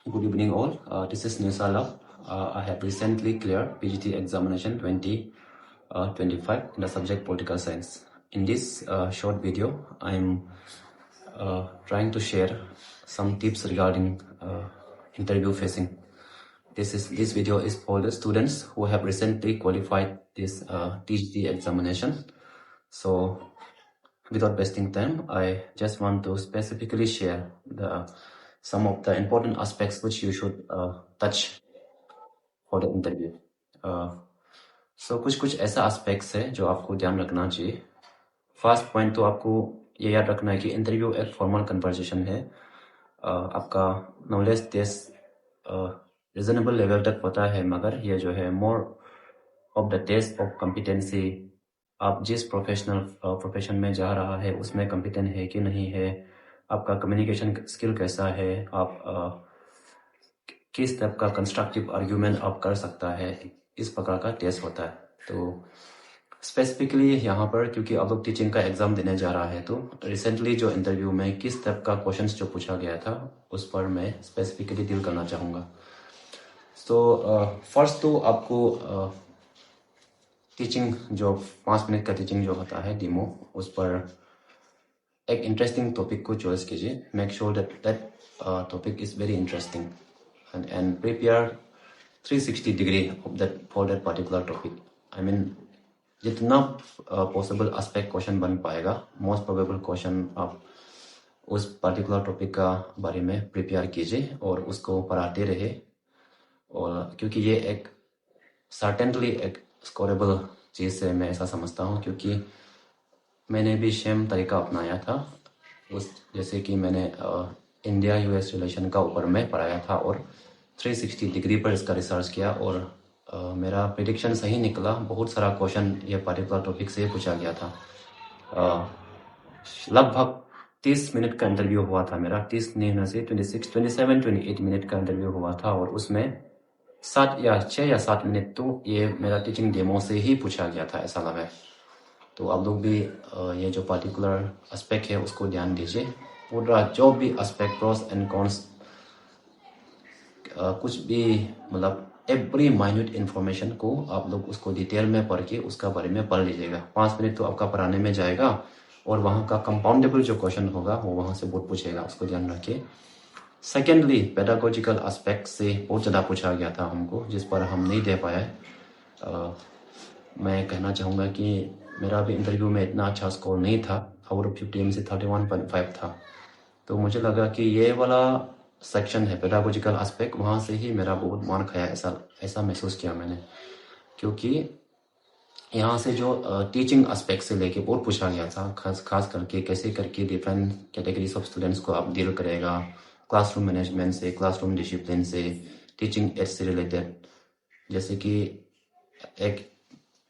Good evening all. This is Nisala. I have recently cleared PGT examination 2025 in the subject political science. In this short video, I'm trying to share some tips regarding interview facing. This video is for the students who have recently qualified this TGT examination. So without wasting time, I just want to specifically share some of the important aspects which you should touch for the interview. So कुछ ऐसा aspects है जो आपको ध्यान रखना चाहिए. First point तो आपको ये याद रखना है कि इंटरव्यू एक फॉर्मल कन्वर्सेशन है. आपका नॉलेज टेस्ट रिजनेबल लेवल तक पता है, मगर ये जो है more of the test of competency. आप जिस प्रोफेशन में जा रहा है उसमें कॉम्पिटेंट है कि नहीं है, आपका कम्युनिकेशन स्किल कैसा है, आप किस टाइप का कंस्ट्रक्टिव आर्ग्यूमेंट आप कर सकता है, इस प्रकार का टेस्ट होता है. तो स्पेसिफिकली यहाँ पर क्योंकि आप लोग टीचिंग का एग्जाम देने जा रहा है, तो रिसेंटली जो इंटरव्यू में किस टाइप का क्वेश्चंस जो पूछा गया था उस पर मैं स्पेसिफिकली डील करना चाहूँगा. तो फर्स्ट तो आपको टीचिंग जो 5 मिनट का टीचिंग जो होता है डेमो, उस पर एक इंटरेस्टिंग टॉपिक को चॉइस कीजिए. Make sure that topic is very interesting and prepare 360 degree of that for that particular topic. I mean, जितना possible aspect question बन पाएगा, most probable question आप उस particular topic का बारे में prepare कीजिए और उसको पढ़ाते रहे. और क्योंकि ये एक certainly एक scoreable चीज़ है, मैं ऐसा समझता हूँ, क्योंकि मैंने भी सेम तरीका अपनाया था. उस जैसे कि मैंने इंडिया यूएस रिलेशन का ऊपर में पढ़ाया था और 360 डिग्री पर इसका रिसर्च किया और मेरा प्रेडिक्शन सही निकला. बहुत सारा क्वेश्चन ये पर्टिकुलर टॉपिक से पूछा गया था. लगभग 30 मिनट का इंटरव्यू हुआ था मेरा. 30 नहीं होना से 26, 27, 28 मिनट का इंटरव्यू हुआ था और उसमें 6 या 7 मिनट तो ये मेरा टीचिंग डेमो से ही पूछा गया था, ऐसा लगा है. तो आप लोग भी ये जो पर्टिकुलर एस्पेक्ट है उसको ध्यान दीजिए. पूरा जो भी एस्पेक्ट प्रोस एंड कॉन्स, कुछ भी मतलब एवरी माइन्यूट इन्फॉर्मेशन को आप लोग उसको डिटेल में पढ़ के उसका बारे में पढ़ लीजिएगा. 5 मिनट तो आपका पढ़ाने में जाएगा और वहाँ का कंपाउंडेबल जो क्वेश्चन होगा वो वहाँ से बहुत पूछेगा, उसको ध्यान रखिए. सेकेंडली, पेडागोजिकल एस्पेक्ट से बहुत ज़्यादा पूछा गया था हमको, जिस पर हम नहीं दे पाए. मैं कहना चाहूँगा कि मेरा भी इंटरव्यू में इतना अच्छा स्कोर नहीं था. आउट ऑफ 50 में से 31.5 था. तो मुझे लगा कि ये वाला सेक्शन है पेडागोजिकल एस्पेक्ट, वहाँ से ही मेरा बहुत मार खाया, ऐसा महसूस किया मैंने. क्योंकि यहाँ से जो टीचिंग एस्पेक्ट से लेके बहुत पूछा गया था, खास करके कैसे करके डिफरेंट कैटेगरीज ऑफ स्टूडेंट्स को आप डील करेगा, क्लासरूम मैनेजमेंट से, क्लासरूम डिसिप्लिन से, टीचिंग एड्स से रिलेटेड. जैसे कि एक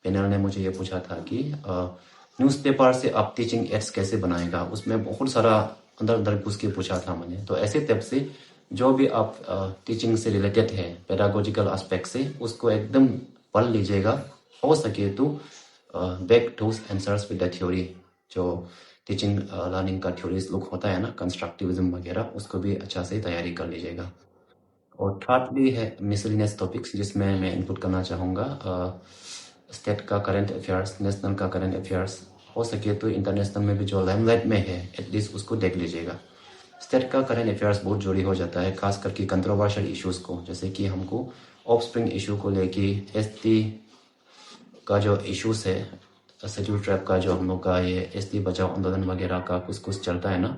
पैनल ने मुझे ये पूछा था कि न्यूज़पेपर से आप टीचिंग एड्स कैसे बनाएगा, उसमें बहुत सारा अंदर घुस के पूछा था मैंने. तो ऐसे टाइप से जो भी आप टीचिंग से रिलेटेड है पेडागोजिकल एस्पेक्ट से, उसको एकदम पढ़ लीजिएगा. हो सके तो back those answers with the theory, जो टीचिंग लर्निंग का थ्योरीज लुक होता है ना, कंस्ट्रक्टिविज्म वगैरह, उसको भी अच्छा से तैयारी कर लीजिएगा. और थर्ड भी है मिसलिनियस टॉपिक्स, जिसमें मैं इनपुट करना चाहूँगा स्टेट का करंट अफेयर्स, नेशनल का करंट अफेयर्स. हो सके तो इंटरनेशनल में भी जो लाइमलाइट में है एटलीस्ट उसको देख लीजिएगा. स्टेट का करंट अफेयर्स बहुत जरूरी हो जाता है, खास करके कंट्रोवर्शियल इश्यूज़ को, जैसे कि हमको ऑफस्प्रिंग इशू को लेके, एसटी का जो इश्यूज है, शेड्यूल ट्राइब का जो हम लोग का ये एसटी बचाओ आंदोलन वगैरह का कुछ चलता है ना,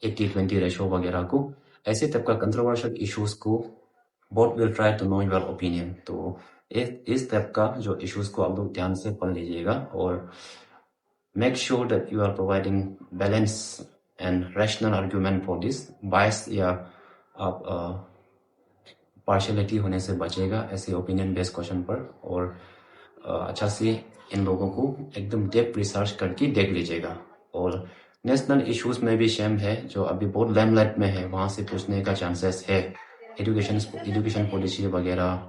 80-20 रेशो वगैरह को, ऐसे टाइप का कंट्रोवर्शियल इश्यूज़ को board will try to know your opinion. तो इस टाइप का जो इश्यूज को आप लोग ध्यान से पढ़ लीजिएगा और make sure that you are providing balance and rational argument for this. Bias या आप पार्शियलिटी होने से बचेगा ऐसे ओपिनियन बेस्ड क्वेश्चन पर. और अच्छा से इन लोगों को एकदम डेप्थ रिसर्च करके देख लीजिएगा. और नेशनल इश्यूज में भी सेम है, जो अभी बहुत लाइमलाइट में है, वहाँ से पूछने का चांसेस है. एजुकेशन पॉलिसी वगैरह,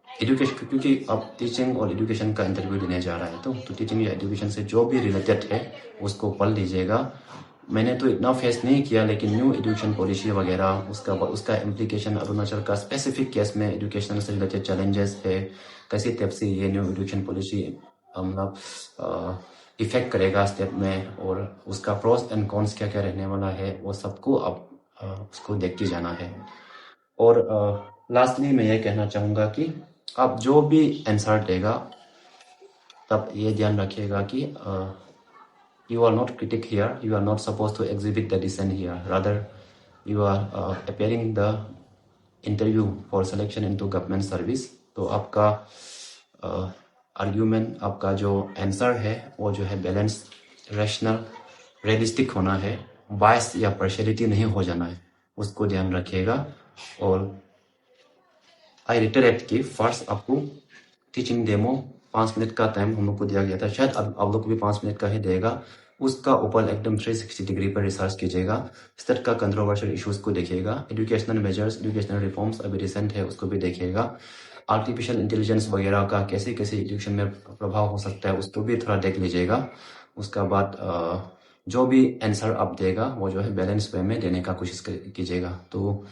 एजुकेशन, क्योंकि आप टीचिंग और एजुकेशन का इंटरव्यू देने जा रहा है, तो टीचिंग या एजुकेशन से जो भी रिलेटेड है उसको पढ़ लीजिएगा. मैंने तो इतना फेस नहीं किया, लेकिन न्यू एजुकेशन पॉलिसी वगैरह उसका इम्प्लीकेशन अरुणाचल का स्पेसिफिक केस में एजुकेशन से रिलेटेड चैलेंजेस है, कैसी टाइप से ये न्यू एजुकेशन पॉलिसी मतलब इफेक्ट करेगा स्टेप में, और उसका प्रोस एंड कॉन्स क्या क्या रहने वाला है, वो सबको अब उसको देखते जाना है। और लास्टली मैं ये कहना चाहूँगा कि आप जो भी आंसर देगा तब ये ध्यान रखिएगा कि you are not critic here, you are not supposed to exhibit the dissent here, rather you are appearing the interview for selection into government service। तो आपका आर्ग्यूमेंट, आपका जो आंसर है वो जो है बैलेंस, रैशनल, रियलिस्टिक होना है, बायस या पार्शियलिटी नहीं हो जाना है, उसको ध्यान रखिएगा। और आई रिटरेट कि फर्स्ट आपको टीचिंग डेमो 5 मिनट का टाइम हम लोग को दिया गया था, शायद आप लोग को भी 5 मिनट का ही देगा। उसका ऊपर एकदम 360 डिग्री पर रिसर्च कीजिएगा, स्टेट का कंट्रोवर्शियल इश्यूज को देखिएगा, एजुकेशनल मेजर्स, एजुकेशनल रिफॉर्म्स अभी रिसेंट है उसको भी देखिएगा, आर्टिफिशियल इंटेलिजेंस वगैरह का कैसे कैसे एजुकेशन में प्रभाव हो सकता है उसको भी थोड़ा देख लीजिएगा। उसका बाद जो भी आंसर आप देगा वो जो है बैलेंस वे में देने का कोशिश कीजिएगा। तो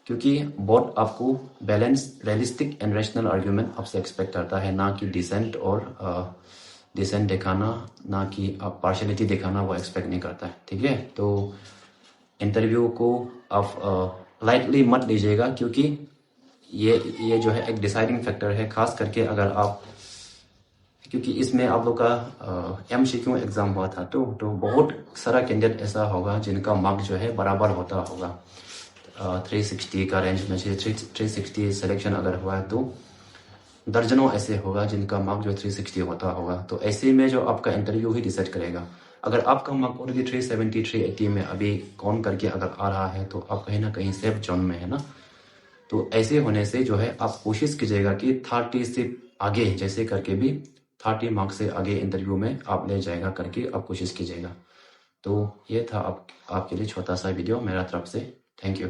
क्योंकि बोर्ड आपको balance, realistic and rational argument आपसे एक्सपेक्ट करता है, ना कि डिसेंट और डिसेंट दिखाना, ना कि आप पार्शियलिटी दिखाना वो एक्सपेक्ट नहीं करता है, ठीक है। तो इंटरव्यू को आप लाइटली मत लीजिएगा, क्योंकि ये जो है एक डिसाइडिंग फैक्टर है, खास करके अगर आप, क्योंकि इसमें आप लोग का MCQ एग्जाम हुआ था, तो बहुत सारा कैंडिडेट ऐसा होगा जिनका मार्क जो है बराबर होता होगा, 360 का रेंज में से 360 सिलेक्शन अगर हुआ है तो दर्जनों ऐसे होगा जिनका मार्क जो 360 होता होगा। तो ऐसे में जो आपका इंटरव्यू ही डिसाइड करेगा। अगर आपका मार्क ऑलरेडी 370 380 में अभी कौन करके अगर आ रहा है तो आप कहीं ना कहीं सेफ जोन में है ना। तो ऐसे होने से जो है आप कोशिश कीजिएगा कि 30 से आगे जैसे करके भी 30 मार्क्स से आगे इंटरव्यू में आप ले जाएगा करके आप कोशिश कीजिएगा। तो ये था आपके लिए छोटा सा वीडियो मेरा तरफ से। Thank you.